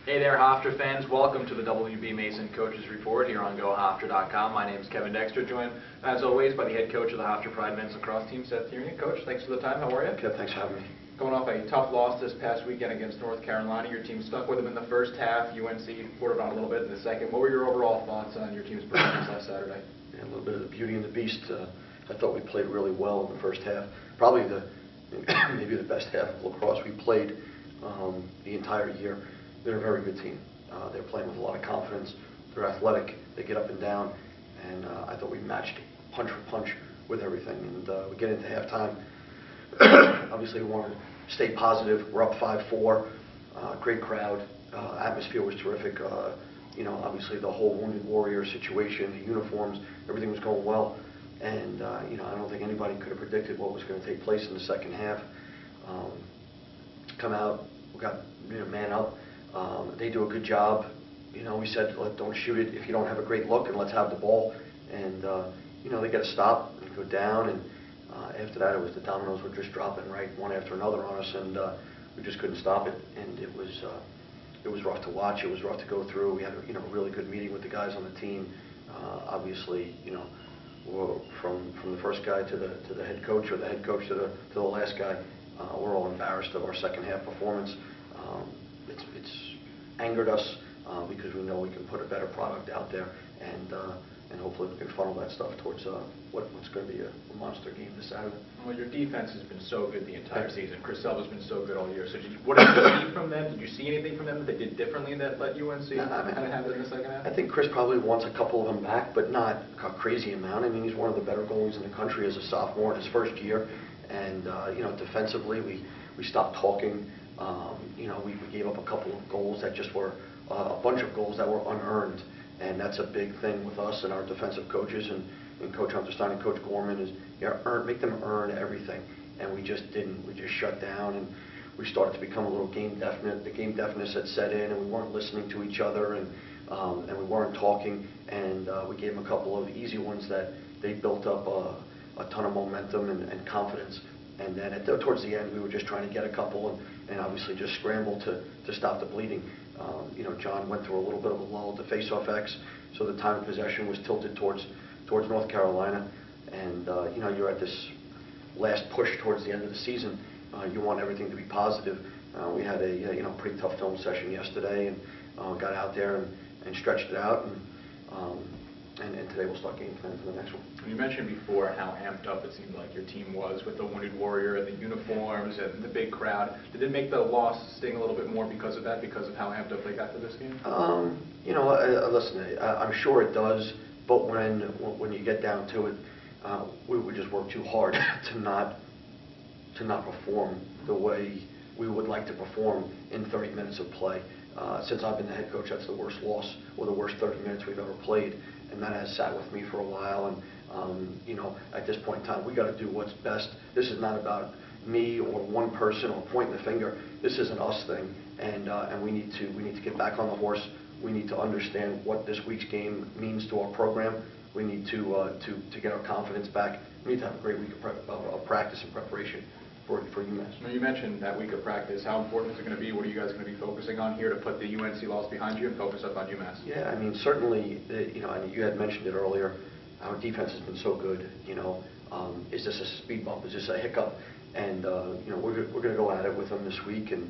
Hey there, Hofstra fans. Welcome to the WB Mason Coaches Report here on GoHofstra.com. My name is Kevin Dexter, joined as always by the head coach of the Hofstra Pride Men's Lacrosse team, Seth Tierney. Coach, thanks for the time. How are you? Kev, thanks for having me. Coming off a tough loss this past weekend against North Carolina, your team stuck with them in the first half. UNC poured it on a little bit in the second. What were your overall thoughts on your team's performance last Saturday? Yeah, a little bit of the beauty and the beast. I thought we played really well in the first half. Probably maybe the best half of lacrosse we played the entire year. They're a very good team. They're playing with a lot of confidence. They're athletic. They get up and down. And I thought we matched punch for punch with everything. And we get into halftime. Obviously, we want to stay positive. We're up 5-4. Great crowd. Atmosphere was terrific. Obviously the whole Wounded Warrior situation, the uniforms, everything was going well. And I don't think anybody could have predicted what was going to take place in the second half. Come out, we got man up. They do a good job. We said, don't shoot it if you don't have a great look, and let's have the ball. And they got to stop and go down. And after that, it was the dominoes were just dropping right one after another on us, and we just couldn't stop it. And it was rough to watch. It was rough to go through. We had a really good meeting with the guys on the team. Obviously, from the first guy to the head coach, or the head coach to the last guy, we're all embarrassed of our second half performance. It's angered us because we know we can put a better product out there, and hopefully we can funnel that stuff towards what's going to be a monster game this Saturday. Well, your defense has been so good the entire season. Chris Selva's been so good all year. So what did you see from them? Did you see anything from them that they did differently that let UNC kind of have it in the second half? I think Chris probably wants a couple of them back, but not a crazy amount. I mean, he's one of the better goalies in the country as a sophomore in his first year. And, defensively, we stopped talking. We gave up a couple of goals that just were a bunch of goals that were unearned. And that's a big thing with us and our defensive coaches and Coach Hunterstein and Coach Gorman is make them earn everything. And we just didn't. We just shut down, and we started to become a little game definite. The game deafness had set in, and we weren't listening to each other, and we weren't talking. And we gave them a couple of easy ones that they built up a ton of momentum and confidence. And then towards the end, we were just trying to get a couple and obviously just scramble to stop the bleeding. John went through a little bit of a lull at the face-off X, so the time of possession was tilted towards North Carolina. And, you're at this last push towards the end of the season. You want everything to be positive. We had a pretty tough film session yesterday and got out there and stretched it out. And today we'll start game planning for the next one. You mentioned before how amped up it seemed like your team was with the Wounded Warrior and the uniforms and the big crowd. Did it make the loss sting a little bit more because of that, because of how amped up they got for this game? Listen, I'm sure it does, but when you get down to it, we would just work too hard to not perform the way we would like to perform in 30 minutes of play. Since I've been the head coach, that's the worst loss or the worst 30 minutes we've ever played, and that has sat with me for a while. And at this point in time, we got to do what's best. This is not about me or one person or pointing the finger. This is an us thing, and we need to get back on the horse. We need to understand what this week's game means to our program. We need to get our confidence back. We need to have a great week of practice and preparation for UMass. Now, you mentioned that week of practice. How important is it going to be? What are you guys going to be focusing on here to put the UNC loss behind you and focus up on UMass? Yeah, I mean, certainly, and you had mentioned it earlier, our defense has been so good. Is this a speed bump? Is this a hiccup? And, we're going to go at it with them this week. And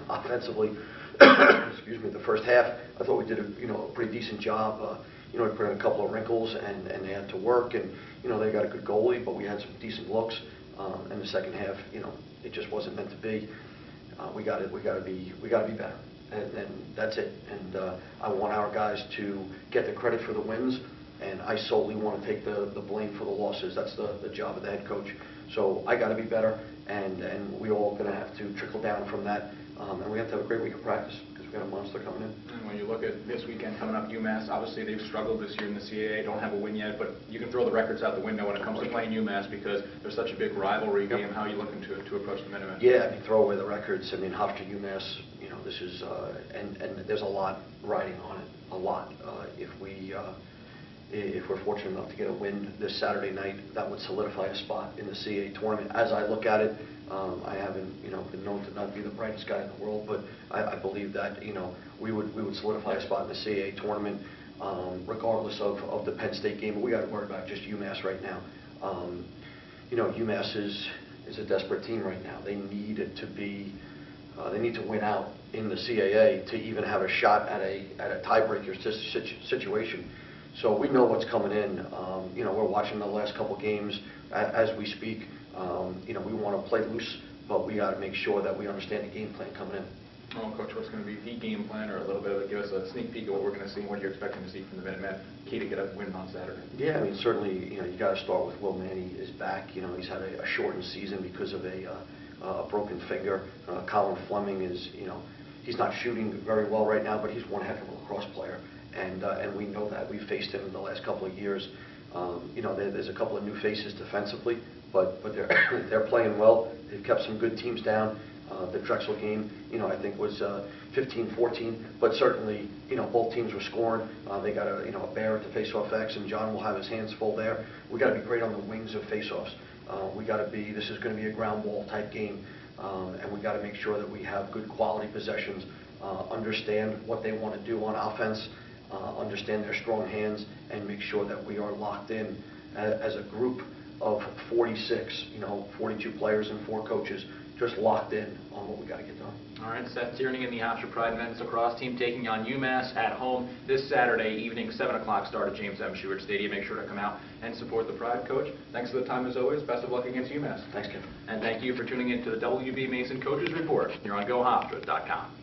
offensively, excuse me, the first half, I thought we did a pretty decent job. We put in a couple of wrinkles, and they had to work. And, they got a good goalie, but we had some decent looks. In the second half, it just wasn't meant to be. We got to be better, and that's it. And I want our guys to get the credit for the wins, and I solely want to take the blame for the losses. That's the job of the head coach. So I got to be better, and we all going to have to trickle down from that. And we have to have a great week of practice because we got a monster coming in. And when you look at this weekend coming up, UMass, obviously they've struggled this year in the CAA, don't have a win yet, but you can throw the records out the window when it comes to playing UMass because there's such a big rivalry game. How are you looking to approach the Minutemen? Yeah, I mean, throw away the records. I mean, Hofstra, UMass, this is, and there's a lot riding on it, a lot. If we're fortunate enough to get a win this Saturday night, that would solidify a spot in the CAA tournament. As I look at it, I haven't, been known to not be the brightest guy in the world, but I believe that, we would solidify a spot in the CAA tournament, regardless of the Penn State game. But we got to worry about just UMass right now. UMass is a desperate team right now. They need it to be, they need to win out in the CAA to even have a shot at a tiebreaker situation. So we know what's coming in. We're watching the last couple games as we speak. We want to play loose, but we got to make sure that we understand the game plan coming in. Oh, Coach, what's going to be the game plan, or a little bit of give us a sneak peek of what we're going to see, what you're expecting to see from the Minutemen, key to get a win on Saturday? Yeah, I mean, certainly, you got to start with Will Manny is back. He's had a shortened season because of a broken finger. Colin Fleming is, he's not shooting very well right now, but he's one heck of a lacrosse player, and we know that. We've faced him in the last couple of years. There's a couple of new faces defensively, but they're playing well. They've kept some good teams down. The Drexel game, I think was 15-14, but certainly, both teams were scoring. They got a bear at the face-off X, and John will have his hands full there. We got to be great on the wings of face-offs. This is going to be a ground ball type game, and we got to make sure that we have good quality possessions, understand what they want to do on offense, understand their strong hands, and make sure that we are locked in as a group of 46, 42 players and 4 coaches, just locked in on what we got to get done. All right, Seth Tierney and the Hofstra Pride men's lacrosse team taking on UMass at home this Saturday evening, 7 o'clock start at James M. Stewart Stadium. Make sure to come out and support the Pride. Coach, thanks for the time as always. Best of luck against UMass. Thanks, Kevin. And thank you for tuning in to the WB Mason Coaches Report here on GoHofstra.com.